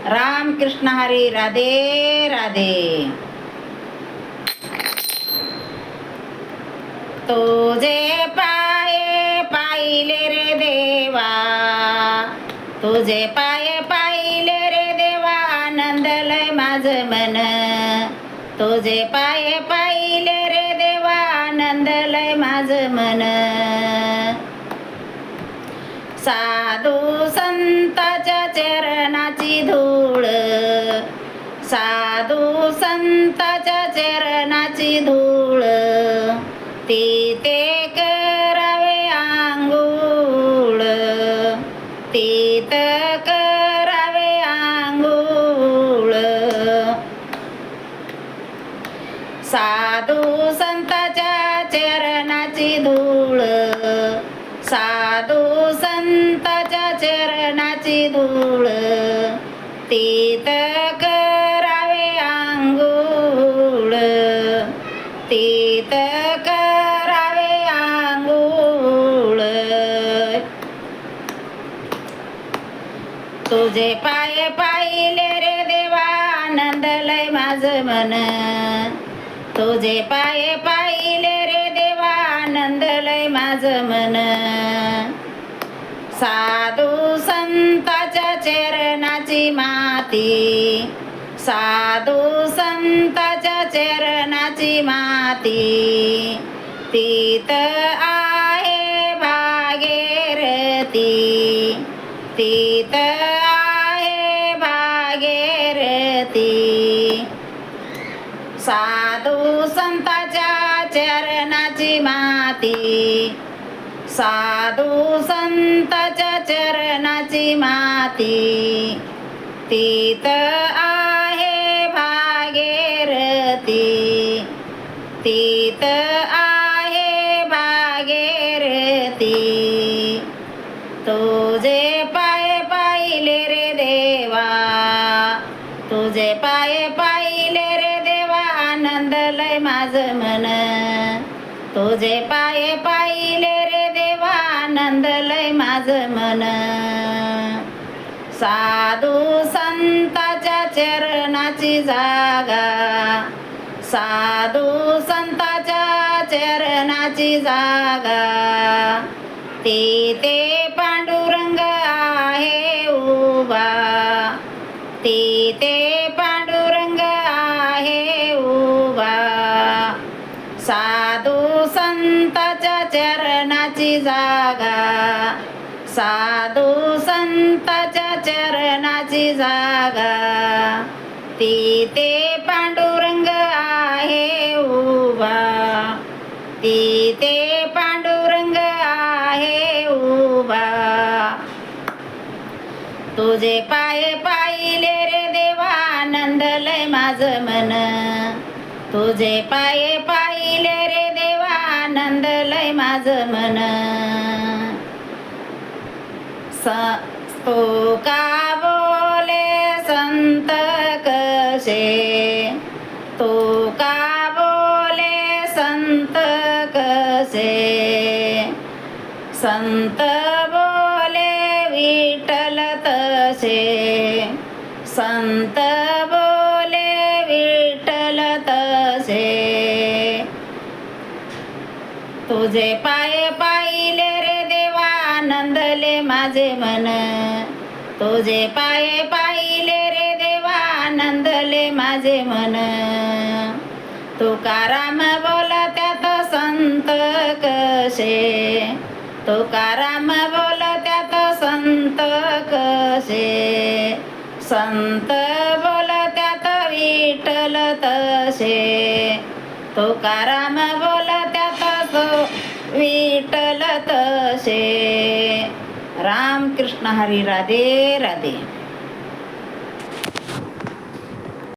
राम कृष्ण हरी, राधे राधे. तुझे पाये पाहिले रे देवा, तुझे पाये पाहिले रे देवा, आनंदलय माझं मन. तुझे पाये पाहिले रे देवा, आनंदलय माझं मन. साधू संताच्या चरणाची धूळ, साधू संताच्या चरणाची धूळ, तिथे करावे आंघोळ, तिथ करावे आंघोळ. साधू संताच्या चरणाची धूळ, साधू संताच्या चरणाची धूळ, तिथ करावे आंघोळ, तिथ करावे आंघोळ. तुझे पाय पाहिले रे देवा, आनंदलय माझं मन. तुझे पाय पाहिले रे देवा, आनंदलय माझं मन. साधू संताच्या चरणाची माती, साधू संताच्या चरणाची माती, तिथ आहे भागीरथी, तिथ आहे भागीरथी. साधू संताच्या चरणाची माती, साधू संताच्या चरणाची माती, तिथ आहे भागीरथी, तिथ आहे भागीरथी. तुझे पाय पाहिले रे देवा, तुझे पाय पाहिले रे देवा, आनंदलय माझं मन. तुझे पाय पाहिले रे देवा, आनंदलय माझं मन. साधू संताच्या चरणाची जागा, साधू संताच्या चरणाची जागा, तिथे पांडुरंग आहे उभा, तिथे पांडुरंग आहे उभा. साधू संताच्या चरणाची जागा, साधू संताच्या चरणाची जागा, तिथे पांडुरंग आहे उभा, तिथे पांडुरंग आहे उभा. तुझे पाय पाहिले रे देवा, आनंदलय माझं मन. तुझे पाय पाहिले रे देवा, आनंदलय माझं मन. तो का बोले संत कसे, तो का बोले संत कसे, संत बोले विठ्ठल तसे, संत बोले विठ्ठल तसे. तुझे पाय पाहिले रे देवा, आनंदले माझे मन. तुझे पाय पाहिले रे देवा, आनंदले माझे मन. तुकाराम बोलत्यात संत कसे, तुकाराम बोलत्यात संत कसे, संत बोलत्यात विठ्ठल तसे. तुकाराम बोलत्यात विठ्ठल तसे. राम कृष्ण हरी, राधे राधे.